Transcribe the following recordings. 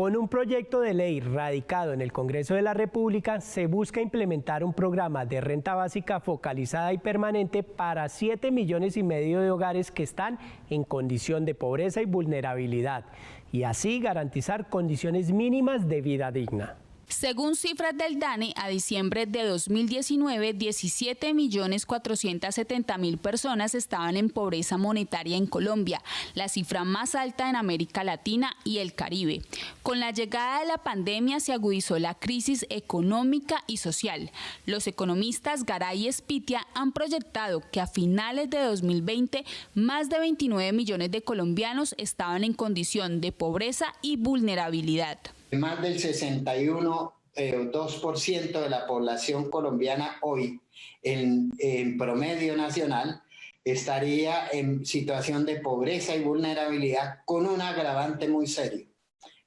Con un proyecto de ley radicado en el Congreso de la República, se busca implementar un programa de renta básica focalizada y permanente para 7,5 millones de hogares que están en condición de pobreza y vulnerabilidad, y así garantizar condiciones mínimas de vida digna. Según cifras del DANE, a diciembre de 2019, 17.470.000 personas estaban en pobreza monetaria en Colombia, la cifra más alta en América Latina y el Caribe. Con la llegada de la pandemia se agudizó la crisis económica y social. Los economistas Garay y Espitia han proyectado que a finales de 2020, más de 29 millones de colombianos estaban en condición de pobreza y vulnerabilidad. Más del 61,2% de la población colombiana hoy, en promedio nacional, estaría en situación de pobreza y vulnerabilidad, con un agravante muy serio,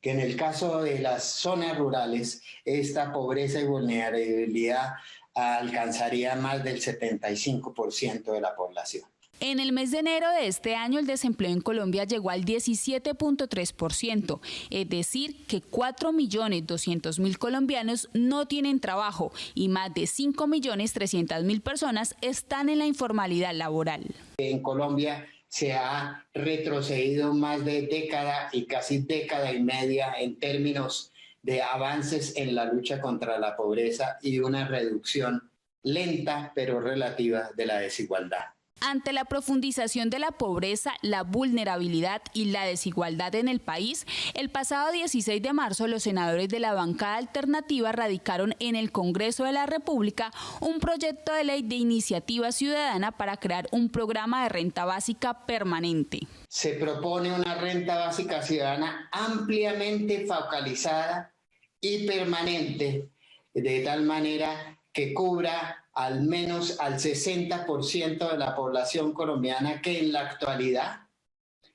que en el caso de las zonas rurales, esta pobreza y vulnerabilidad alcanzaría más del 75% de la población. En el mes de enero de este año, el desempleo en Colombia llegó al 17.3%, es decir, que 4.200.000 colombianos no tienen trabajo y más de 5.300.000 personas están en la informalidad laboral. En Colombia se ha retrocedido más de década y casi década y media en términos de avances en la lucha contra la pobreza y una reducción lenta pero relativa de la desigualdad. Ante la profundización de la pobreza, la vulnerabilidad y la desigualdad en el país, el pasado 16 de marzo los senadores de la bancada alternativa radicaron en el Congreso de la República un proyecto de ley de iniciativa ciudadana para crear un programa de renta básica permanente. Se propone una renta básica ciudadana ampliamente focalizada y permanente, de tal manera que cubra al menos al 60% de la población colombiana que en la actualidad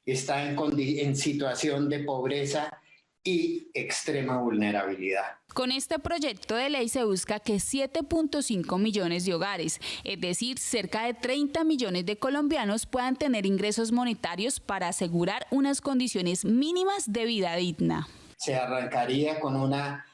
está en situación de pobreza y extrema vulnerabilidad. Con este proyecto de ley se busca que 7.5 millones de hogares, es decir, cerca de 30 millones de colombianos, puedan tener ingresos monetarios para asegurar unas condiciones mínimas de vida digna. Se arrancaría con una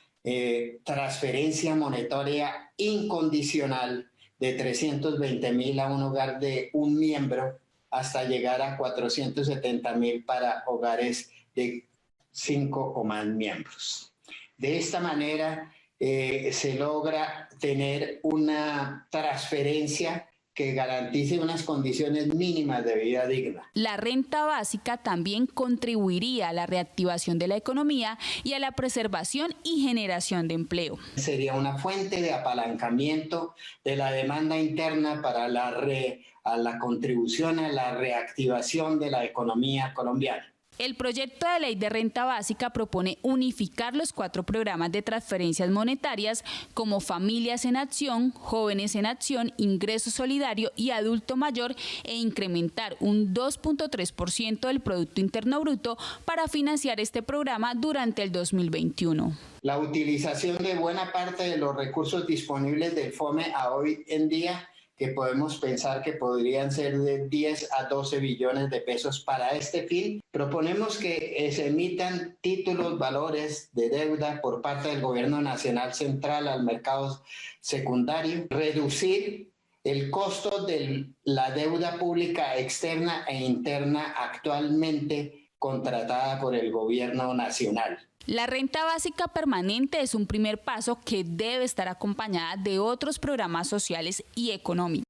transferencia monetaria incondicional de 320.000 a un hogar de un miembro hasta llegar a 470.000 para hogares de 5 o más miembros. De esta manera se logra tener una transferencia que garantice unas condiciones mínimas de vida digna. La renta básica también contribuiría a la reactivación de la economía y a la preservación y generación de empleo. Sería una fuente de apalancamiento de la demanda interna para a la contribución a la reactivación de la economía colombiana. El proyecto de ley de renta básica propone unificar los 4 programas de transferencias monetarias como Familias en Acción, Jóvenes en Acción, Ingreso Solidario y Adulto Mayor e incrementar un 2.3% del Producto Interno Bruto para financiar este programa durante el 2021. La utilización de buena parte de los recursos disponibles del FOME a hoy en día, que podemos pensar que podrían ser de 10 a 12 billones de pesos para este fin. Proponemos que se emitan títulos, valores de deuda por parte del Gobierno Nacional Central al mercado secundario, reducir el costo de la deuda pública externa e interna actualmente contratada por el Gobierno Nacional. La renta básica permanente es un primer paso que debe estar acompañada de otros programas sociales y económicos.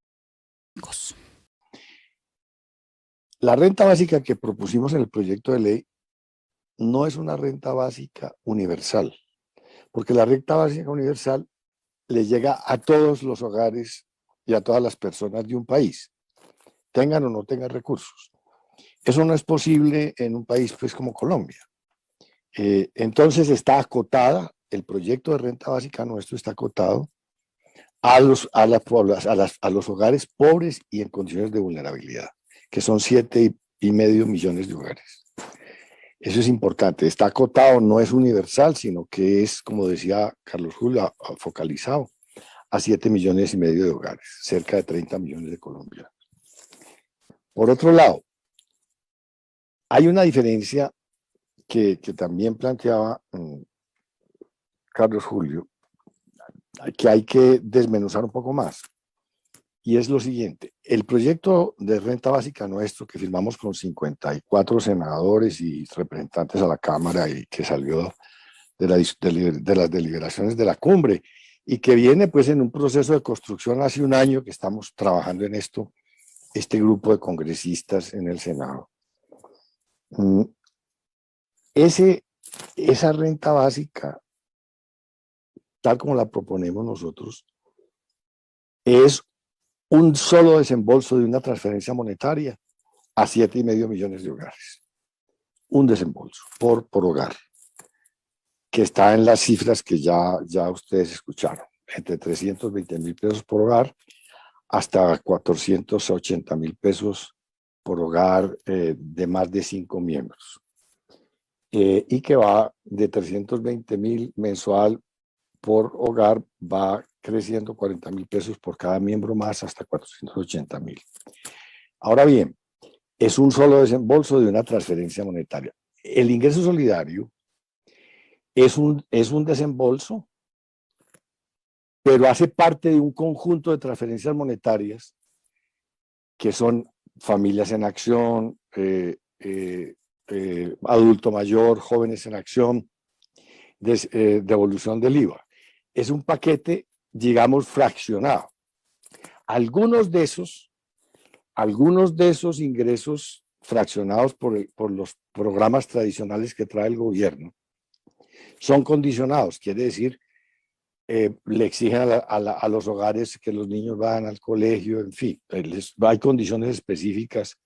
La renta básica que propusimos en el proyecto de ley no es una renta básica universal, porque la renta básica universal le llega a todos los hogares y a todas las personas de un país, tengan o no tengan recursos. Eso no es posible en un país pues, como Colombia. Entonces está acotada, el proyecto de renta básica nuestro está acotado a los hogares pobres y en condiciones de vulnerabilidad, que son 7,5 millones de hogares. Eso es importante, está acotado, no es universal, sino que es, como decía Carlos Julio, focalizado a 7,5 millones de hogares, cerca de 30 millones de colombianos. Por otro lado, hay una diferencia que también planteaba Carlos Julio, que hay que desmenuzar un poco más. Y es lo siguiente, el proyecto de renta básica nuestro que firmamos con 54 senadores y representantes a la Cámara y que salió de las deliberaciones de la cumbre y que viene pues en un proceso de construcción hace un año que estamos trabajando en esto, este grupo de congresistas en el Senado. Esa renta básica, tal como la proponemos nosotros, es un solo desembolso de una transferencia monetaria a 7,5 millones de hogares. Un desembolso por hogar, que está en las cifras que ya ustedes escucharon, entre 320,000 pesos por hogar hasta 480,000 pesos por hogar de más de 5 miembros. Y que va de 320,000 mensual por hogar, va creciendo 40,000 pesos por cada miembro más hasta 480,000. Ahora bien, es un solo desembolso de una transferencia monetaria. El ingreso solidario es un desembolso, pero hace parte de un conjunto de transferencias monetarias que son Familias en Acción, Adulto Mayor, Jóvenes en Acción, devolución del IVA. Es un paquete, digamos, fraccionado. Algunos de esos ingresos fraccionados por los programas tradicionales que trae el gobierno son condicionados, quiere decir, le exigen a los hogares que los niños vayan al colegio, en fin, hay condiciones específicas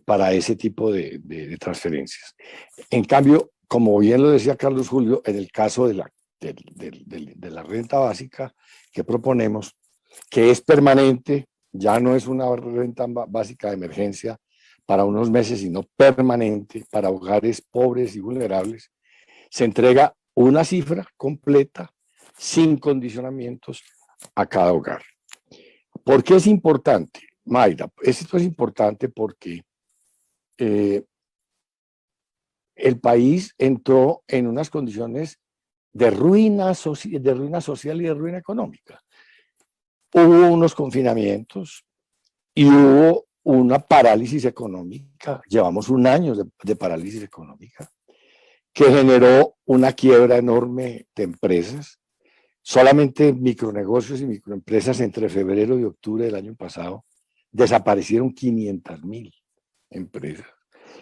para ese tipo de transferencias. En cambio, como bien lo decía Carlos Julio, en el caso de la renta básica que proponemos, que es permanente, ya no es una renta básica de emergencia para unos meses, sino permanente para hogares pobres y vulnerables, se entrega una cifra completa, sin condicionamientos, a cada hogar. ¿Por qué es importante, Mayra? Esto es importante porque el país entró en unas condiciones de ruina social y de ruina económica. Hubo unos confinamientos y hubo una parálisis económica, llevamos un año de parálisis económica, que generó una quiebra enorme de empresas. Solamente micronegocios y microempresas entre febrero y octubre del año pasado desaparecieron 500,000 empresas.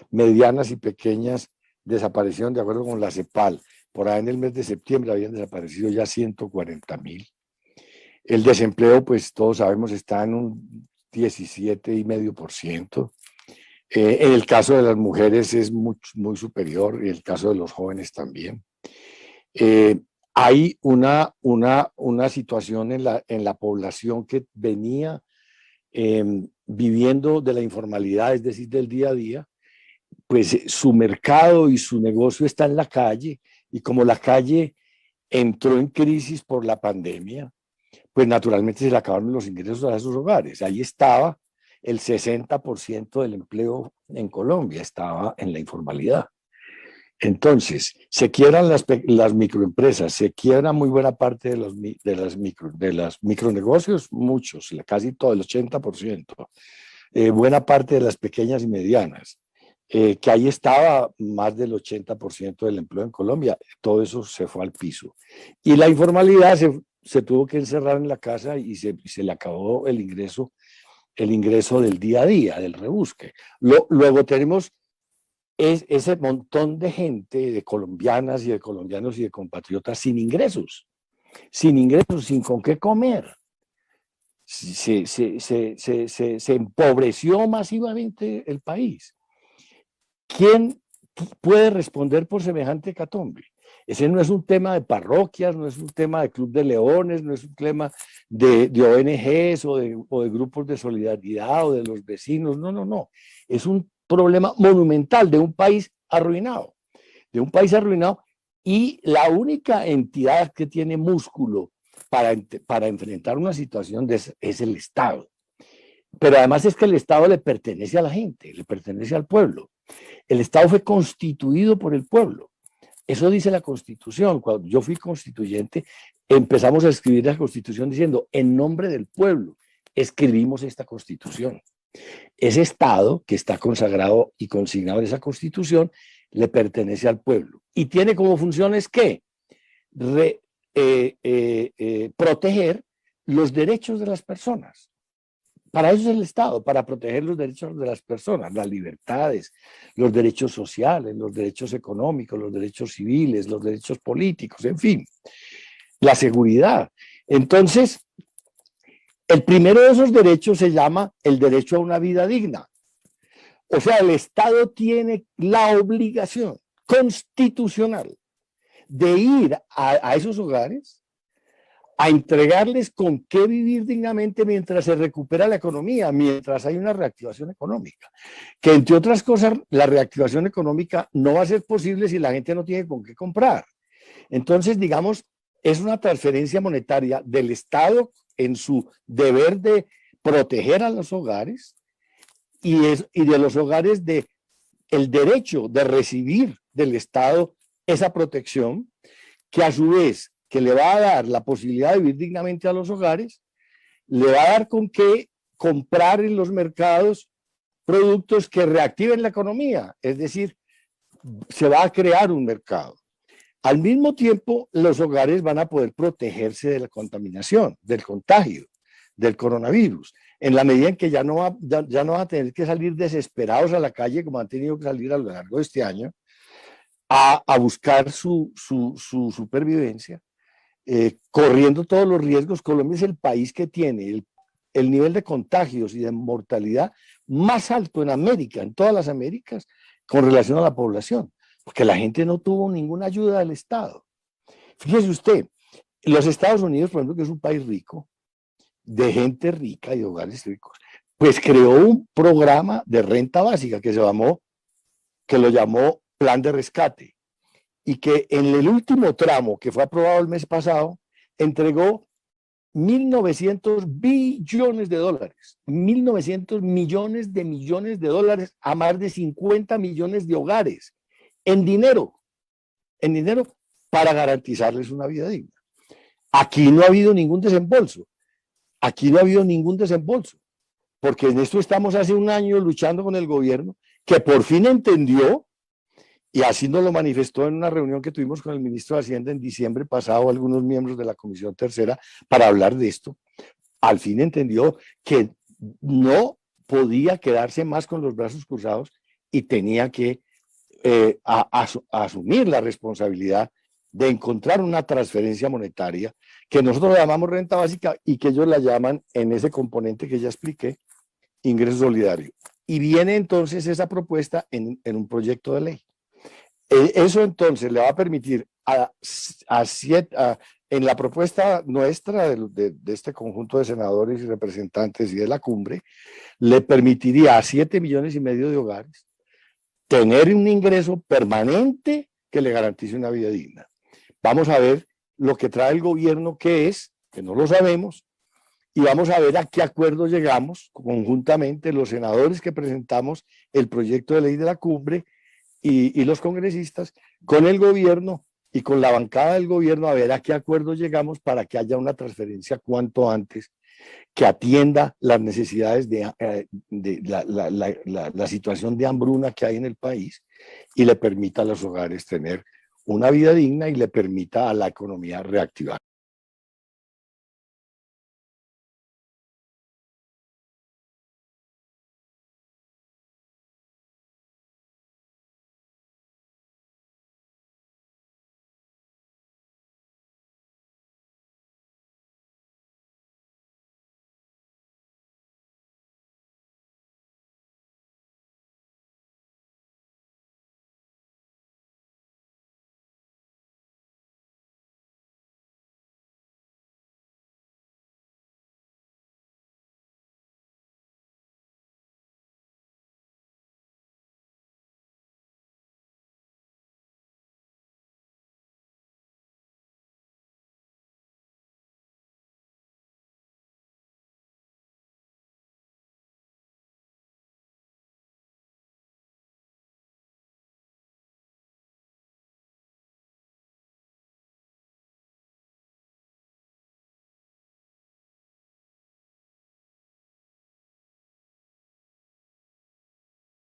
Medianas y pequeñas desaparecieron, de acuerdo con la CEPAL. Por ahí en el mes de septiembre habían desaparecido ya 140,000. El desempleo, pues todos sabemos, está en un 17,5%. En el caso de las mujeres es muy superior, y en el caso de los jóvenes también. Hay una situación en la población que venía viviendo de la informalidad, es decir, del día a día, pues su mercado y su negocio está en la calle, y como la calle entró en crisis por la pandemia, pues naturalmente se le acabaron los ingresos a esos hogares. Ahí estaba el 60% del empleo en Colombia, estaba en la informalidad. Entonces, se quiebran las microempresas, se quiebra muy buena parte de los micronegocios, muchos, casi todo, el 80%, buena parte de las pequeñas y medianas, que ahí estaba más del 80% del empleo en Colombia, todo eso se fue al piso. Y la informalidad se tuvo que encerrar en la casa y se le acabó el ingreso del día a día, del rebusque. Luego tenemos ese montón de gente, de colombianas y de colombianos y de compatriotas sin ingresos, sin con qué comer. Se empobreció masivamente el país. ¿Quién puede responder por semejante hecatombe? Ese no es un tema de parroquias, no es un tema de Club de Leones, no es un tema de ONGs o de grupos de solidaridad o de los vecinos, no. Es un problema monumental de un país arruinado, y la única entidad que tiene músculo para enfrentar una situación de esa es el Estado. pero además es que el Estado le pertenece a la gente, le pertenece al pueblo. El Estado fue constituido por el pueblo. Eso dice la Constitución. Cuando yo fui constituyente, empezamos a escribir la Constitución diciendo, en nombre del pueblo, escribimos esta Constitución. Ese Estado que está consagrado y consignado en esa Constitución le pertenece al pueblo. Y tiene como funciones ¿qué? Proteger los derechos de las personas. Para eso es el Estado, para proteger los derechos de las personas, las libertades, los derechos sociales, los derechos económicos, los derechos civiles, los derechos políticos, en fin, la seguridad. Entonces, el primero de esos derechos se llama el derecho a una vida digna. O sea, el Estado tiene la obligación constitucional de ir a esos hogares a entregarles con qué vivir dignamente mientras se recupera la economía, mientras hay una reactivación económica. Que entre otras cosas, la reactivación económica no va a ser posible si la gente no tiene con qué comprar. Entonces, digamos, es una transferencia monetaria del Estado en su deber de proteger a los hogares y de los hogares de el derecho de recibir del Estado esa protección, que a su vez que le va a dar la posibilidad de vivir dignamente a los hogares, le va a dar con qué comprar en los mercados productos que reactiven la economía, es decir, se va a crear un mercado. Al mismo tiempo, los hogares van a poder protegerse de la contaminación, del contagio, del coronavirus, en la medida en que ya no van a tener que salir desesperados a la calle como han tenido que salir a lo largo de este año, a buscar su supervivencia, corriendo todos los riesgos. Colombia es el país que tiene el nivel de contagios y de mortalidad más alto en América, en todas las Américas, con relación a la población, porque la gente no tuvo ninguna ayuda del Estado. Fíjese usted, los Estados Unidos, por ejemplo, que es un país rico, de gente rica y de hogares ricos, pues creó un programa de renta básica que lo llamó Plan de Rescate, y que en el último tramo que fue aprobado el mes pasado, entregó 1.900 billones de dólares, 1.900 millones de dólares a más de 50 millones de hogares, en dinero para garantizarles una vida digna. Aquí no ha habido ningún desembolso, porque en esto estamos hace un año luchando con el gobierno, que por fin entendió, y así nos lo manifestó en una reunión que tuvimos con el ministro de Hacienda en diciembre pasado, algunos miembros de la Comisión Tercera, para hablar de esto. Al fin entendió que no podía quedarse más con los brazos cruzados y tenía que asumir la responsabilidad de encontrar una transferencia monetaria que nosotros llamamos renta básica y que ellos la llaman, en ese componente que ya expliqué, ingreso solidario. Y viene entonces esa propuesta en un proyecto de ley. Eso entonces le va a permitir en la propuesta nuestra de este conjunto de senadores y representantes y de la cumbre, le permitiría a 7,5 millones de hogares tener un ingreso permanente que le garantice una vida digna. Vamos a ver lo que trae el gobierno, que no lo sabemos, y vamos a ver a qué acuerdo llegamos conjuntamente los senadores que presentamos el proyecto de ley de la cumbre y los congresistas con el gobierno y con la bancada del gobierno, a ver a qué acuerdo llegamos para que haya una transferencia cuanto antes que atienda las necesidades de la situación de hambruna que hay en el país y le permita a los hogares tener una vida digna y le permita a la economía reactivar.